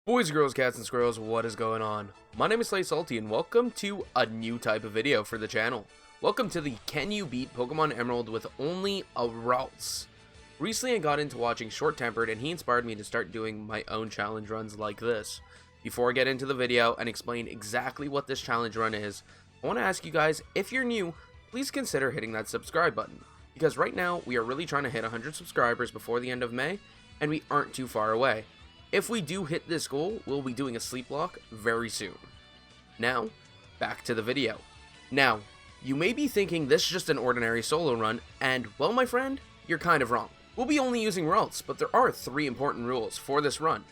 Boys, girls, cats, and squirrels, what is going on? My name is SlightliSalti, and welcome to a new type of video for the channel. Welcome to the Can You Beat Pokemon Emerald with only a Ralts. Recently I got into watching Short Tempered, and he inspired me to start doing my own challenge runs like this. Before I get into the video and explain exactly what this challenge run is, I want to ask you guys, if you're new, please consider hitting that subscribe button. Because right now, we are really trying to hit 100 subscribers before the end of May, and we aren't too far away. If we do hit this goal, we'll be doing a sleep block very soon. Now, back to the video. Now, you may be thinking this is just an ordinary solo run, and, well my friend, you're kind of wrong. We'll be only using Ralts, but there are 3 important rules for this run.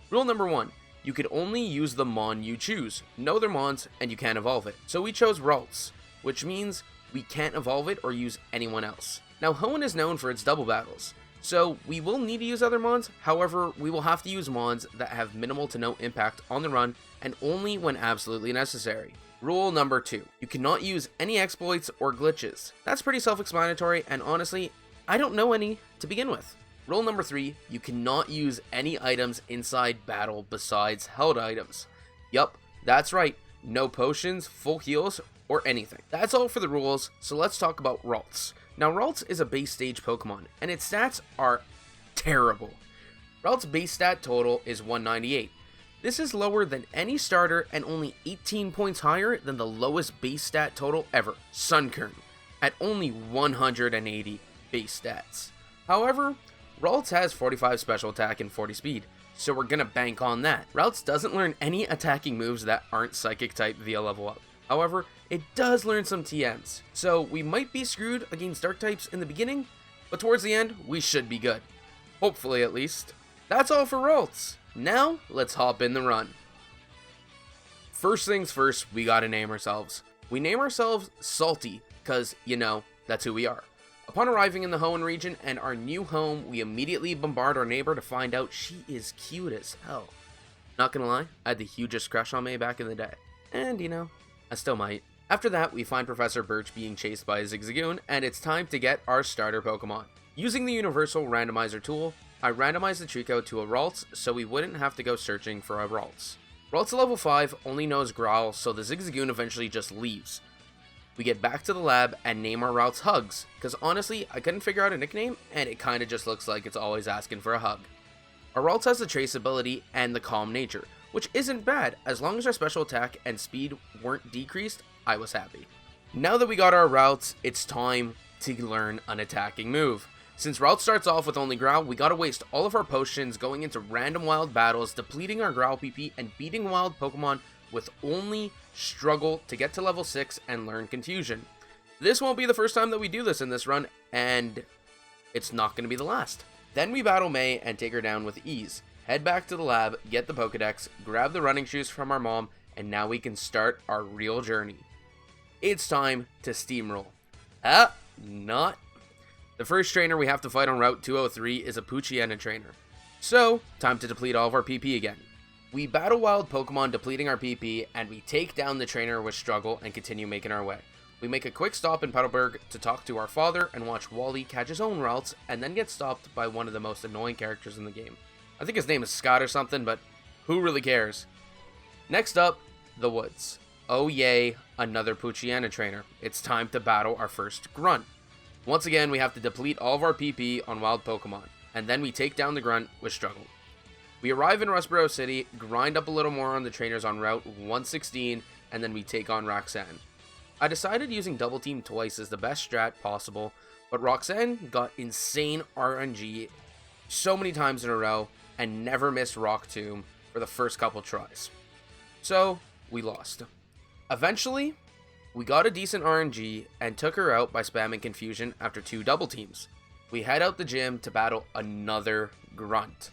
Rule number 1, you can only use the Mon you choose. No other Mons, and you can't evolve it. So we chose Ralts, which means we can't evolve it or use anyone else. Now, Hoenn is known for its double battles, so we will need to use other Mons. However, we will have to use Mons that have minimal to no impact on the run and only when absolutely necessary. Rule number 2, you cannot use any exploits or glitches. That's pretty self-explanatory, and honestly, I don't know any to begin with. Rule number 3, you cannot use any items inside battle besides held items. Yup, that's right, no potions, full heals, or anything. That's all for the rules, so let's talk about Ralts. Now, Ralts is a base stage Pokemon, and its stats are terrible. Ralts' base stat total is 198. This is lower than any starter and only 18 points higher than the lowest base stat total ever, Sunkern, at only 180 base stats. However, Ralts has 45 special attack and 40 speed, so we're gonna bank on that. Ralts doesn't learn any attacking moves that aren't psychic type via level up. However, it does learn some TMs, so we might be screwed against dark types in the beginning, but towards the end, we should be good. Hopefully, at least. That's all for Ralts. Now, let's hop in the run. First things first, we gotta name ourselves. We name ourselves Salti, cause, you know, that's who we are. Upon arriving in the Hoenn region and our new home, we immediately bombard our neighbor to find out she is cute as hell. Not gonna lie, I had the hugest crush on May back in the day. And, you know, I still might. After that, we find Professor Birch being chased by a Zigzagoon, and it's time to get our starter Pokemon. Using the Universal Randomizer tool, I randomized the Trico to a Ralts so we wouldn't have to go searching for a Ralts. Ralts level 5 only knows Growl, so the Zigzagoon eventually just leaves. We get back to the lab and name our Ralts Hugs, because honestly, I couldn't figure out a nickname, and it kinda just looks like it's always asking for a hug. Our Ralts has the Trace ability and the Calm nature, which isn't bad. As long as our special attack and speed weren't decreased, I was happy. Now that we got our Ralts, it's time to learn an attacking move. Since Ralts starts off with only Growl, we gotta waste all of our potions going into random wild battles, depleting our Growl PP and beating wild Pokemon with only struggle to get to level 6 and learn Confusion. This won't be the first time that we do this in this run, and it's not gonna be the last. Then we battle May and take her down with ease. Head back to the lab, get the Pokedex, grab the running shoes from our mom, and now we can start our real journey. It's time to steamroll. Not. The first trainer we have to fight on Route 203 is a Poochyena trainer. So, time to deplete all of our PP again. We battle wild Pokemon depleting our PP, and we take down the trainer with struggle and continue making our way. We make a quick stop in Petalburg to talk to our father and watch Wally catch his own Ralts, and then get stopped by one of the most annoying characters in the game. I think his name is Scott or something, but who really cares? Next up, the woods. Oh yay, another Poochyena trainer. It's time to battle our first Grunt. Once again, we have to deplete all of our PP on wild Pokemon, and then we take down the Grunt with struggle. We arrive in Rustboro City, grind up a little more on the trainers on Route 116, and then we take on Roxanne. I decided using Double Team twice is the best strat possible, but Roxanne got insane RNG so many times in a row, and never missed Rock Tomb for the first couple tries. So, we lost. Eventually, we got a decent RNG and took her out by spamming Confusion after 2 double teams. We head out the gym to battle another Grunt.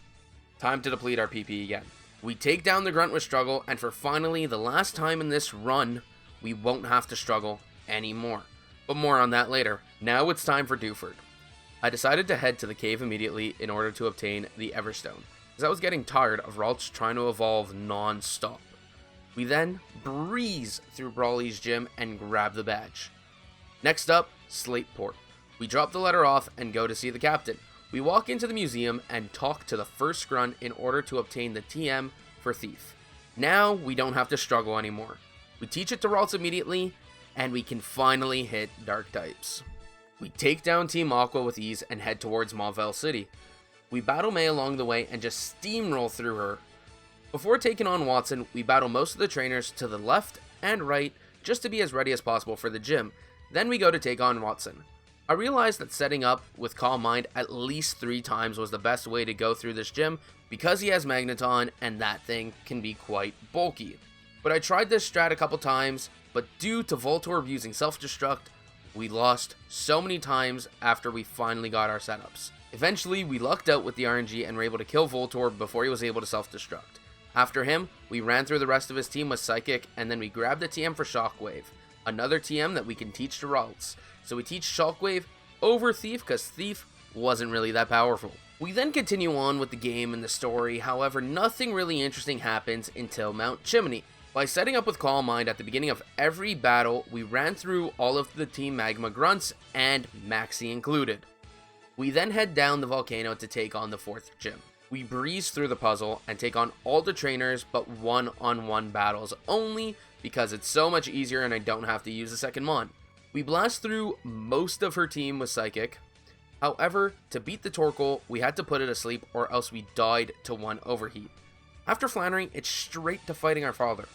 Time to deplete our PP again. We take down the Grunt with struggle, and for finally the last time in this run, we won't have to struggle anymore. But more on that later. Now it's time for Dewford. I decided to head to the cave immediately in order to obtain the Everstone, as I was getting tired of Ralts trying to evolve non-stop. We then breeze through Brawly's gym and grab the badge. Next up, Slateport. We drop the letter off and go to see the captain. We walk into the museum and talk to the first Grunt in order to obtain the TM for Thief. Now we don't have to struggle anymore. We teach it to Ralts immediately, and we can finally hit dark types. We take down Team Aqua with ease and head towards Mauville City. We battle May along the way and just steamroll through her. Before taking on Watson, we battle most of the trainers to the left and right just to be as ready as possible for the gym. Then we go to take on Watson. I realized that setting up with Calm Mind at least 3 times was the best way to go through this gym because he has Magneton and that thing can be quite bulky. But I tried this strat a couple times, but due to Voltorb using Self-Destruct, we lost so many times after we finally got our setups. Eventually, we lucked out with the RNG and were able to kill Voltorb before he was able to Self-Destruct. After him, we ran through the rest of his team with Psychic, and then we grabbed a TM for Shockwave, another TM that we can teach to Ralts. So we teach Shockwave over Thief because Thief wasn't really that powerful. We then continue on with the game and the story, however nothing really interesting happens until Mount Chimney. By setting up with Calm Mind at the beginning of every battle, we ran through all of the Team Magma grunts, and Maxie included. We then head down the volcano to take on the 4th gym. We breeze through the puzzle and take on all the trainers but one-on-one battles only because it's so much easier and I don't have to use a second mon. We blast through most of her team with Psychic. However, to beat the Torkoal, we had to put it asleep or else we died to 1 overheat. After Flannery, it's straight to fighting our father.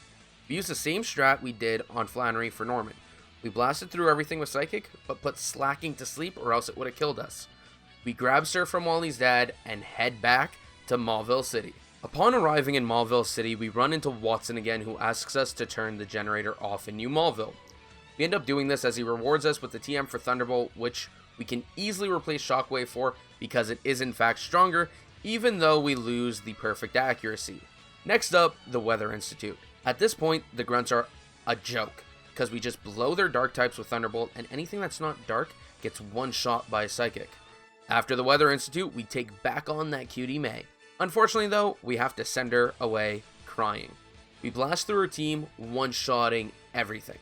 We used the same strat we did on Flannery for Norman. We blasted through everything with Psychic, but put Slacking to sleep or else it would have killed us. We grab Sir from Wally's dad and head back to Mauville City. Upon arriving in Mauville City, we run into Watson again, who asks us to turn the generator off in New Mauville. We end up doing this as he rewards us with the TM for Thunderbolt, which we can easily replace Shockwave for because it is in fact stronger, even though we lose the perfect accuracy. Next up, the Weather Institute. At this point, the grunts are a joke, because we just blow their dark types with Thunderbolt, and anything that's not dark gets one shot by a Psychic. After the Weather Institute, we take back on that cutie May. Unfortunately though, we have to send her away crying. We blast through her team, one-shotting everything.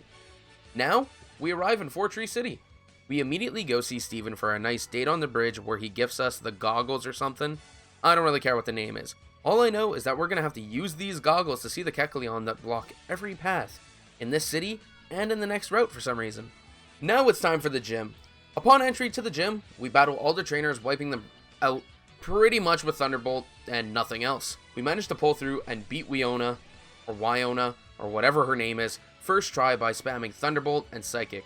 Now, we arrive in 4-Tree City. We immediately go see Steven for a nice date on the bridge where he gifts us the goggles or something. I don't really care what the name is. All I know is that we're going to have to use these goggles to see the Kecleon that block every path in this city and in the next route for some reason. Now it's time for the gym. Upon entry to the gym, we battle all the trainers, wiping them out pretty much with Thunderbolt and nothing else. We managed to pull through and beat Wyona, or whatever her name is, first try by spamming Thunderbolt and Psychic.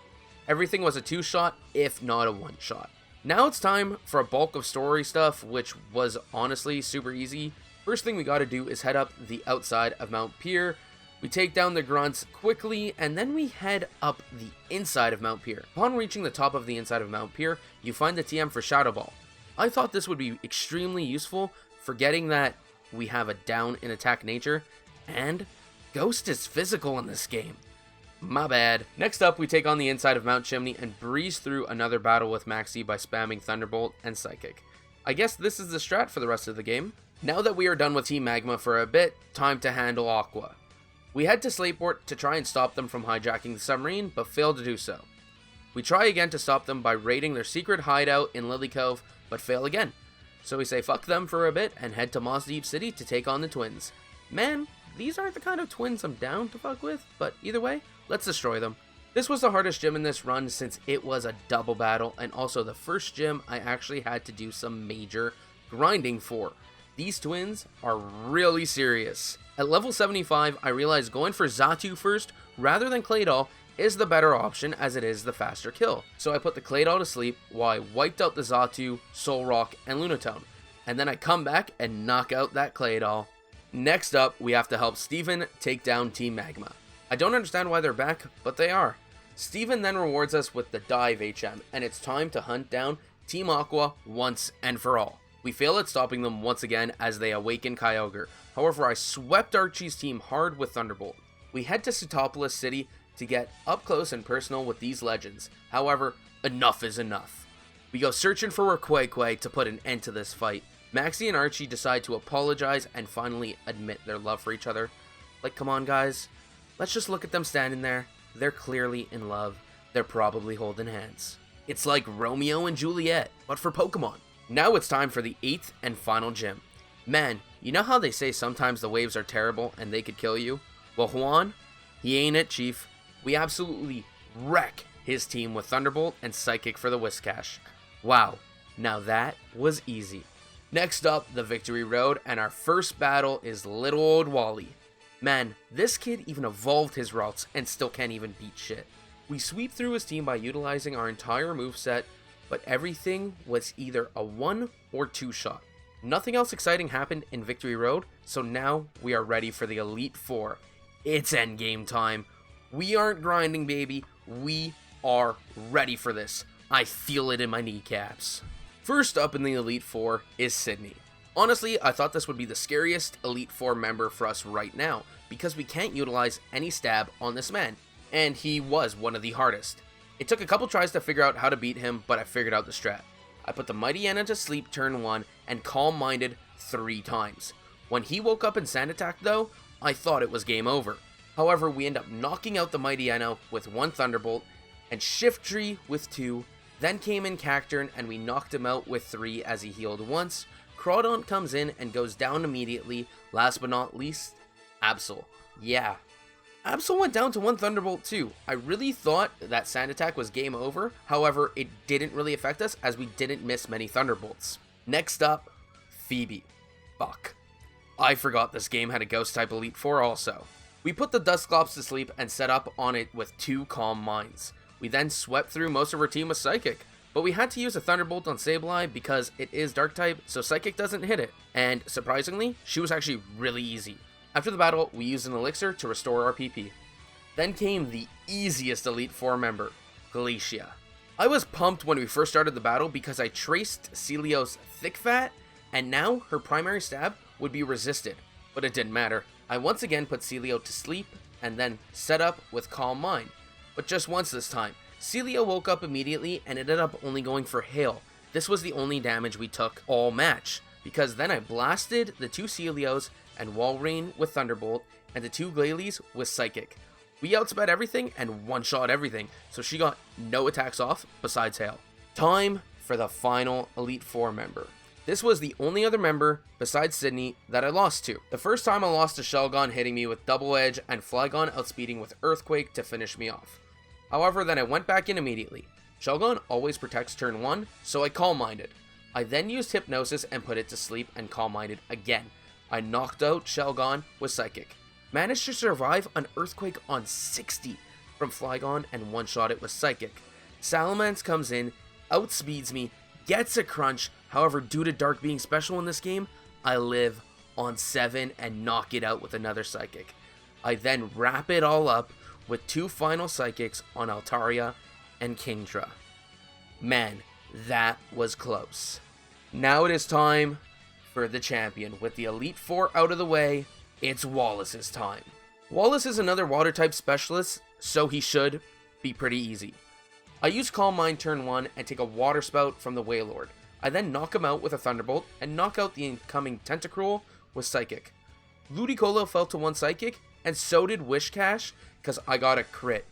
Everything was a 2-shot, if not a 1-shot. Now it's time for a bulk of story stuff, which was honestly super easy. First thing we gotta do is head up the outside of Mount Pier. We take down the grunts quickly, and then we head up the inside of Mount Pier. Upon reaching the top of the inside of Mount Pier, you find the TM for Shadow Ball. I thought this would be extremely useful, forgetting that we have a down in attack nature, and Ghost is physical in this game. My bad. Next up, we take on the inside of Mount Chimney and breeze through another battle with Maxie by spamming Thunderbolt and Psychic. I guess this is the strat for the rest of the game. Now that we are done with Team Magma for a bit, time to handle Aqua. We head to Slateport to try and stop them from hijacking the submarine, but fail to do so. We try again to stop them by raiding their secret hideout in Lily Cove, but fail again. So we say fuck them for a bit and head to Moss Deep City to take on the twins. Man, these aren't the kind of twins I'm down to fuck with, but either way, let's destroy them. This was the hardest gym in this run since it was a double battle, and also the first gym I actually had to do some major grinding for. These twins are really serious. At level 75, I realized going for Xatu first, rather than Claydol, is the better option as it is the faster kill. So I put the Claydol to sleep while I wiped out the Xatu, Solrock, and Lunatone. And then I come back and knock out that Claydol. Next up, we have to help Steven take down Team Magma. I don't understand why they're back, but they are. Steven then rewards us with the Dive HM, and it's time to hunt down Team Aqua once and for all. We fail at stopping them once again as they awaken Kyogre. However, I swept Archie's team hard with Thunderbolt. We head to Sutopolis City to get up close and personal with these legends. However, enough is enough. We go searching for Quay to put an end to this fight. Maxie and Archie decide to apologize and finally admit their love for each other. Like, come on guys, let's just look at them standing there. They're clearly in love. They're probably holding hands. It's like Romeo and Juliet, but for Pokemon. Now it's time for the 8th and final gym. Man, You know how they say sometimes the waves are terrible and they could kill you? Well, Hoenn, he ain't it, chief. We absolutely wreck his team with Thunderbolt and Psychic for the Whiscash. Wow, now that was easy. Next up, the Victory Road, and our first battle is little old Wally. Man, this kid even evolved his Ralts and still can't even beat shit. We sweep through his team by utilizing our entire moveset, but everything was either a 1 or 2 shot. Nothing else exciting happened in Victory Road, so now we are ready for the Elite Four. It's endgame time. We aren't grinding, baby. We are ready for this. I feel it in my kneecaps. First up in the Elite Four is Sydney. Honestly, I thought this would be the scariest Elite Four member for us right now, because we can't utilize any stab on this man, and he was one of the hardest. It took a couple tries to figure out how to beat him, but I figured out the strat. I put the Mighty Anna to sleep turn 1 and calm-minded 3 times. When he woke up and sand attacked though, I thought it was game over. However, we end up knocking out the Mighty Anna with 1 Thunderbolt and Shift Tree with 2. Then came in Cacturn and we knocked him out with 3 as he healed once. Crawdaunt comes in and goes down immediately. Last but not least, Absol. Yeah. Absol went down to 1 Thunderbolt too. I really thought that sand attack was game over. However, it didn't really affect us as we didn't miss many Thunderbolts. Next up, Phoebe. Fuck. I forgot this game had a Ghost type Elite Four also. We put the Dusclops to sleep and set up on it with 2 Calm Minds. We then swept through most of our team with Psychic, but we had to use a Thunderbolt on Sableye because it is Dark type, so Psychic doesn't hit it. And surprisingly, she was actually really easy. After the battle, we used an Elixir to restore our PP. Then came the easiest Elite Four member, Glacia. I was pumped when we first started the battle because I traced Celio's Thick Fat, and now her primary stab would be resisted, but it didn't matter. I once again put Celio to sleep, and then set up with Calm Mind, but just once this time. Celio woke up immediately and ended up only going for Hail. This was the only damage we took all match, because then I blasted the 2 Celios and Walrein with Thunderbolt, and the 2 Glalis with Psychic. We outsped everything and one-shot everything, so she got no attacks off besides Hail. Time for the final Elite Four member. This was the only other member besides Sydney that I lost to. The first time I lost to Shelgon hitting me with Double Edge and Flygon outspeeding with Earthquake to finish me off. However, then I went back in immediately. Shelgon always protects turn 1, so I calm-minded. I then used Hypnosis and put it to sleep and calm-minded again. I knocked out Shelgon with Psychic. Managed to survive an Earthquake on 60 from Flygon and one-shot it with Psychic. Salamence comes in, outspeeds me, gets a crunch. However, due to Dark being special in this game, I live on 7 and knock it out with another Psychic. I then wrap it all up with 2 final Psychics on Altaria and Kingdra. Man, that was close. Now it is time for the champion. With the Elite Four out of the way, it's Wallace's time. Wallace is another water type specialist, so he should be pretty easy. I use Calm Mind turn 1 and take a Water Spout from the Wailord. I then knock him out with a Thunderbolt and knock out the incoming Tentacruel with Psychic. Ludicolo fell to 1 Psychic, and so did Wishcash, because I got a crit.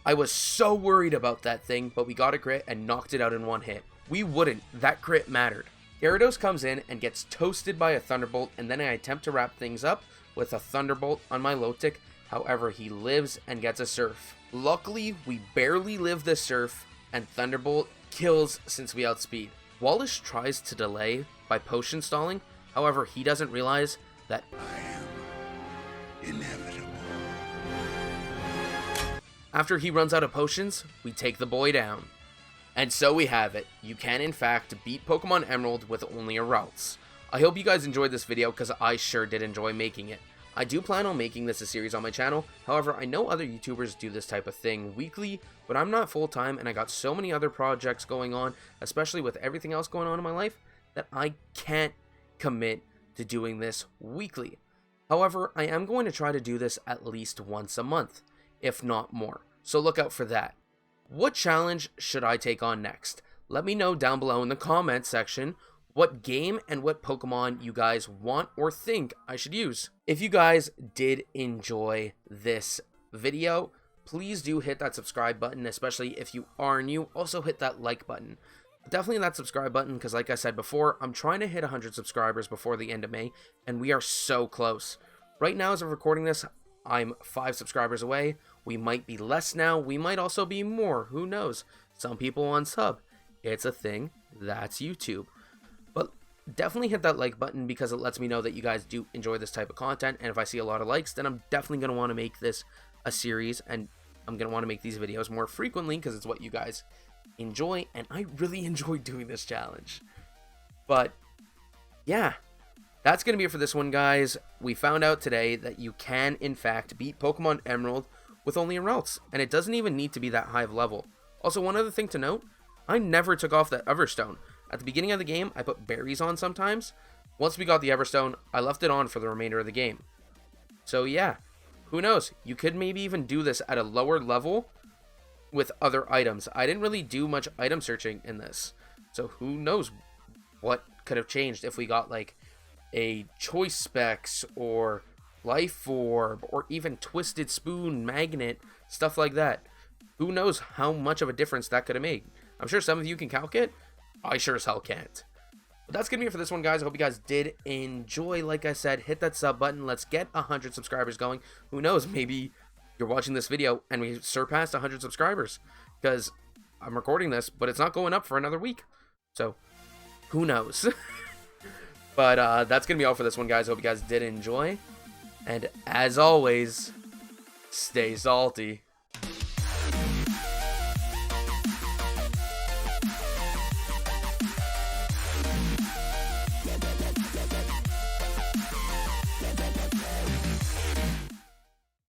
I was so worried about that thing, but we got a crit and knocked it out in 1 hit. We wouldn't, that crit mattered. Gyarados comes in and gets toasted by a Thunderbolt, and then I attempt to wrap things up with a Thunderbolt on my Lotic. However, he lives and gets a Surf. Luckily, we barely live the Surf, and Thunderbolt kills since we outspeed. Wallace tries to delay by potion stalling. However, he doesn't realize that I am inevitable. After he runs out of potions, we take the boy down. And so we have it. You can in fact beat Pokemon Emerald with only a Ralts. I hope you guys enjoyed this video because I sure did enjoy making it. I do plan on making this a series on my channel. However, I know other YouTubers do this type of thing weekly, but I'm not full-time and I got so many other projects going on, especially with everything else going on in my life, that I can't commit to doing this weekly. However, I am going to try to do this at least once a month, if not more. So look out for that. What challenge should I take on next? Let me know down below in the comment section what game and what Pokemon you guys want or think I should use. If you guys did enjoy this video, please do hit that subscribe button, especially if you are new. Also hit that like button. definitely that subscribe button, because like I said before, I'm trying to hit 100 subscribers before the end of May, and we are so close. Right now, as of recording this, I'm 5 subscribers away. We might be less now. We might also be more. Who knows? Some people unsub. It's a thing. That's YouTube. But definitely hit that like button, because it lets me know that you guys do enjoy this type of content. And if I see a lot of likes, then I'm definitely going to want to make this a series. And I'm going to want to make these videos more frequently, because it's what you guys enjoy. And I really enjoy doing this challenge. But yeah, that's going to be it for this one, guys. We found out today that you can, in fact, beat Pokemon Emerald with only a Ralts, and it doesn't even need to be that high of level. Also, one other thing to note, I never took off that Everstone. At the beginning of the game, I put berries on sometimes. Once we got the Everstone, I left it on for the remainder of the game. So yeah, who knows? You could maybe even do this at a lower level with other items. I didn't really do much item searching in this, so who knows what could have changed if we got like a Choice Specs or Life Orb or even Twisted Spoon Magnet, stuff like that. Who knows how much of a difference that could have made. I'm sure some of you can calc it. I sure as hell can't. But that's gonna be it for this one, guys. I hope you guys did enjoy. Like I said, hit that sub button. Let's get 100 subscribers going. Who knows, maybe you're watching this video and we surpassed 100 subscribers, because I'm recording this, but it's not going up for another week. So who knows? But that's gonna be all for this one, guys. I hope you guys did enjoy. And as always, stay salty.